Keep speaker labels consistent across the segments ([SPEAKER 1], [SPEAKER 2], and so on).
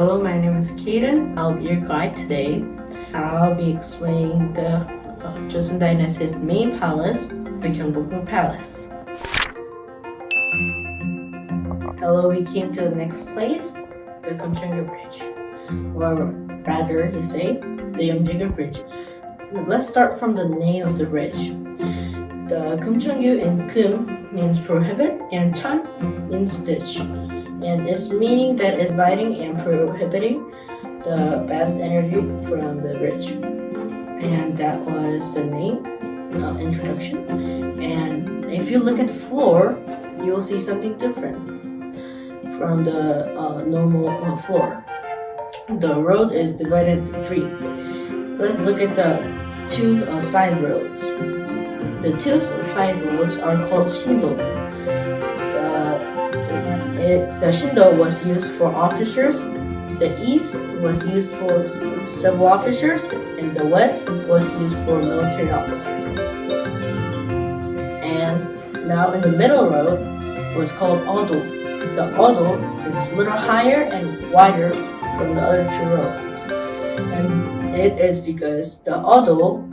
[SPEAKER 1] Hello, my name is Kaden. I'll be your guide today. I'll be explaining the Joseon Dynasty's main palace, the Konchangum Palace. Hello, we came to the next place, the Konchangum Bridge, or rather, you say, the Yeongjige Bridge. Let's start from the name of the bridge. The Konchangum in Kum means prohibit and Chan means ditch, and its meaning that is dividing and prohibiting the bad energy from the bridge. And that was the name, introduction. And if you look at the floor, you'll see something different from the normal floor. The road is divided into three. Let's look at the two side roads. The two side roads are called shindo. The shindo was used for officers, the east was used for civil officers, and the west was used for military officers. And now in the middle road was called odo. The odo is a little higher and wider from the other two roads. And it is because the odo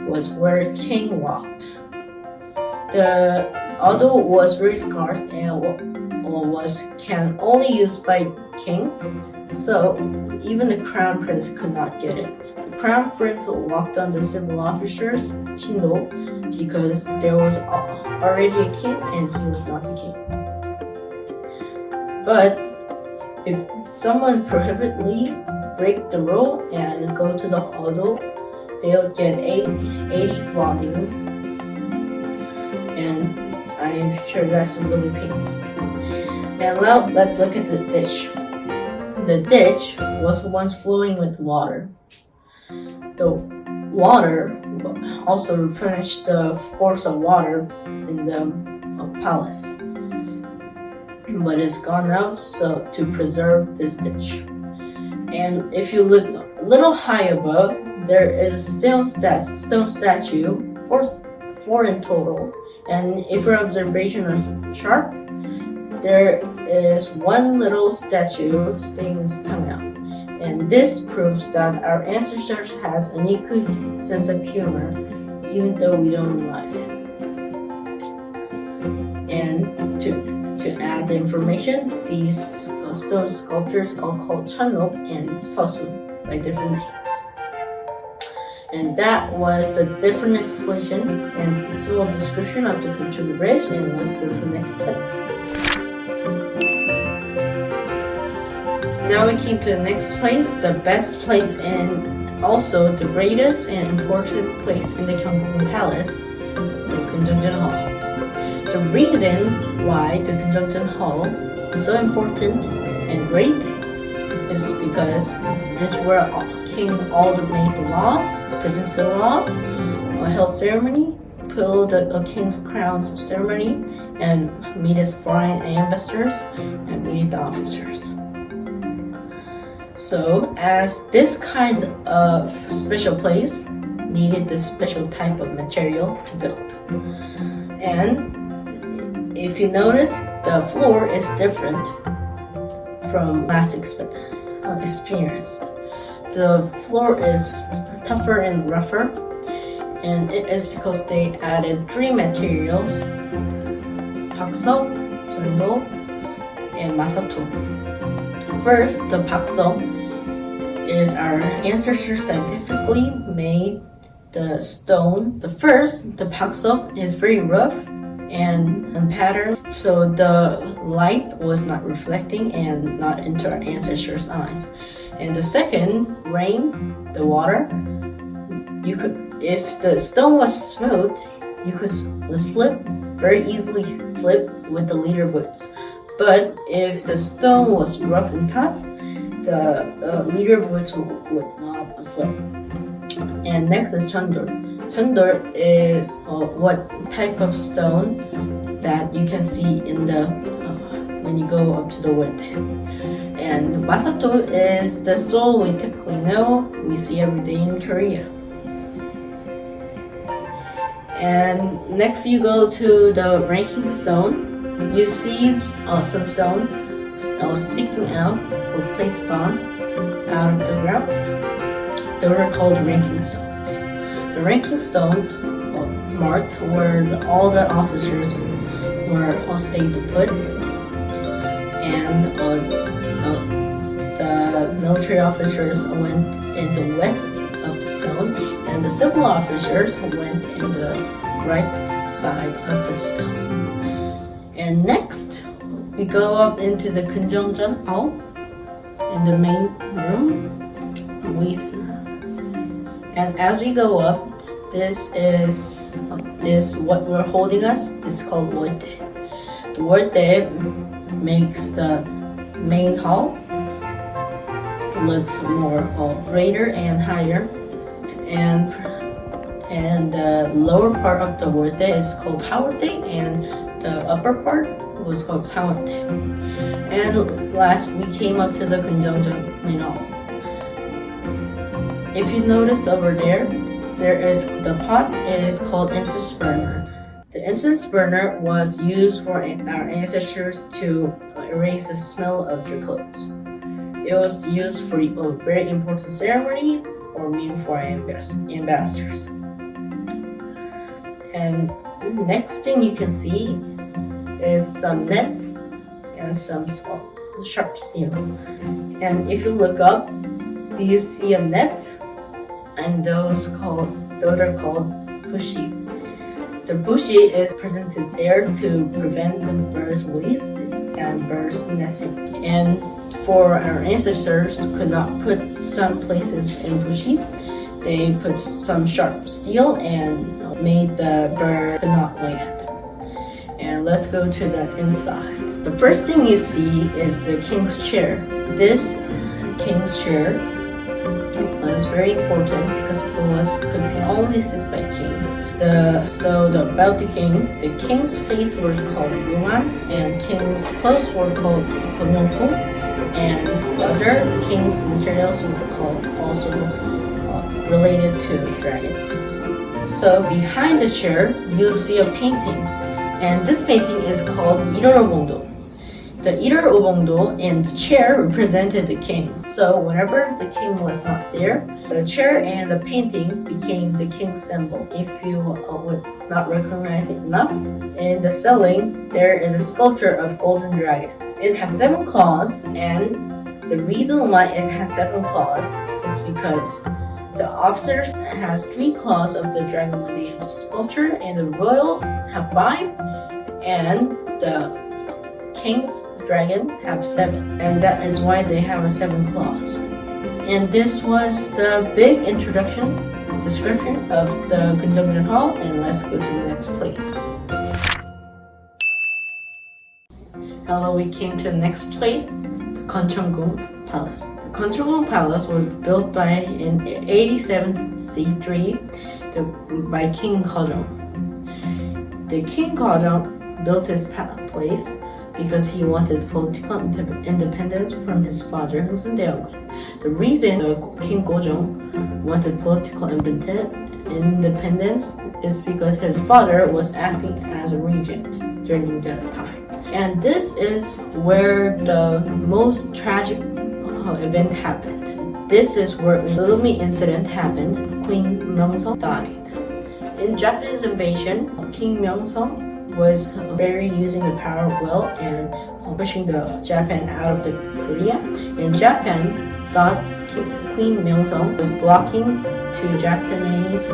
[SPEAKER 1] was where king walked. The odo was very scarce and can only used by king, so even the crown prince could not get it. The crown prince walked on the civil officers shindo because there was already a king and he was not the king. But if someone prohibitedly break the rule and go to the odo, they'll get 80 floggings, and I'm sure that's really painful. And now let's look at the ditch. The ditch was once flowing with water. The water also replenished the force of water in the palace, but it's gone now so to preserve this ditch. And if you look a little high above, there is a stone statue, four in total. And if your observation is sharp, there is one little statue sticking its tongue out. And this proves that our ancestors has a unique sense of humor, even though we don't realize it. And to add the information, these stone sculptures are called Chanok and Seosun by different names. And that was the different explanation and simple description of the Konchangum Bridge. And let's go to the next place. Now we came to the next place, the best place and also the greatest and important place in the Konchangum Palace, the Konchangum Hall. The reason why the Konchangum Hall is so important and great is because it's where King made the laws, presented the laws, held ceremony, pulled the king's crown ceremony, and meet his foreign ambassadors and meet the officers. So, as this kind of special place needed this special type of material to build. And if you notice, the floor is different from last experience. The floor is tougher and rougher, and it is because they added three materials: 박석, 전도, and masato. First, the bakseok is our ancestors scientifically made the stone. The bakseok is very rough and unpatterned, so the light was not reflecting and not into our ancestors' eyes. And the second, rain, the water, if the stone was smooth, you could very easily slip with the leader boots. But if the stone was rough and tough, the leader boots would not slip. And next is chandur. Chandur is what type of stone that you can see in the when you go up to the wood. And masato is the stone we typically know, we see every day in Korea. And next you go to the ranking stone. You see some stone sticking out were placed on out of the ground. They were called ranking stones. The ranking stone marked where all the officers were stayed to put, and the military officers went in the west of the stone, and the civil officers went in the right side of the stone. And next, we go up into the Konchangum Hall in the main room. And as we go up, this what we're holding us is called 월대. The 월대 makes the main hall looks more greater and higher, and the lower part of the 월대 is called 하월대, and the upper part was called 상월대. And last, we came up to the Konchangum main hall. If you notice over there is the pot. It is called incense burner. The incense burner was used for our ancestors to erase the smell of your clothes. It was used for a very important ceremony or meeting for ambassadors. And the next thing you can see is some nets and some sharp steel. And if you look up, you see a net, and those are called bushi. The bushi is presented there to prevent the bird's waste and birds nesting. And for our ancestors could not put some places in bushi, they put some sharp steel and made the bird could not land. And let's go to the inside. The first thing you see is the king's chair. This king's chair was very important because it could be only sit by king. About the king, the king's face was called Yungan, and king's clothes were called Konyoto, and other king's materials were called also related to dragons. So behind the chair, you'll see a painting, and this painting is called 일월오봉도. The 일월오봉도 and the chair represented the king. So whenever the king was not there, the chair and the painting became the king's symbol. If you would not recognize it enough, in the ceiling there is a sculpture of golden dragon. It has 7 claws, and the reason why it has 7 claws is because the officers has 3 claws of the dragon when they have sculpture, and the royals have 5, and the king's dragon have 7, and that is why they have 7 claws. And this was the big description of the Konchangum Hall, and let's go to the next place. Hello, we came to the next place, the Konchangum Palace. The Konchangum Palace was built in 87 by King Konchangum. The King Konchangum built this place because he wanted political independence from his father, Hungsundaeyeon. The reason King Konchangum wanted political independence is because his father was acting as a regent during that time. And this is where the most tragic event happened. This is where a gloomy incident happened. Queen Myeongsong died. In Japanese invasion, King Myeongsong was very using the power well and pushing the Japan out of the Korea. And Japan thought Queen Myeongsong was blocking to Japanese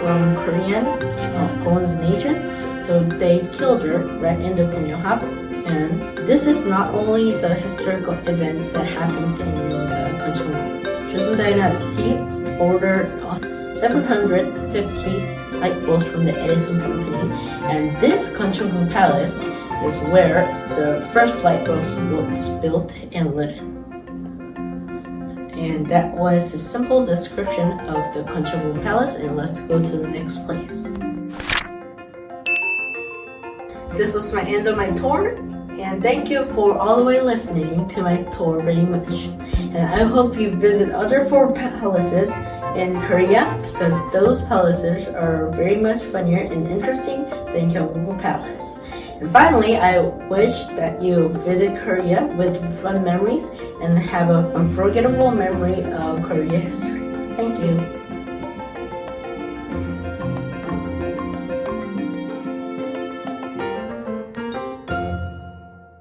[SPEAKER 1] from Korean colonization, so they killed her right in the Konyohap. And this is not only the historical event that happened in the Konchangum. Joseon Dynasty ordered 750 light bulbs from the Edison Company, and this Konchangum Palace is where the first light bulb was built and lit. And that was a simple description of the Konchangum Palace, and let's go to the next place. This was my end of my tour, and thank you for all the way listening to my tour very much. And I hope you visit other 4 palaces in Korea, because those palaces are very much funnier and interesting than Gyeongbokgung Palace. And finally, I wish that you visit Korea with fun memories and have an unforgettable memory of Korea history. Thank you.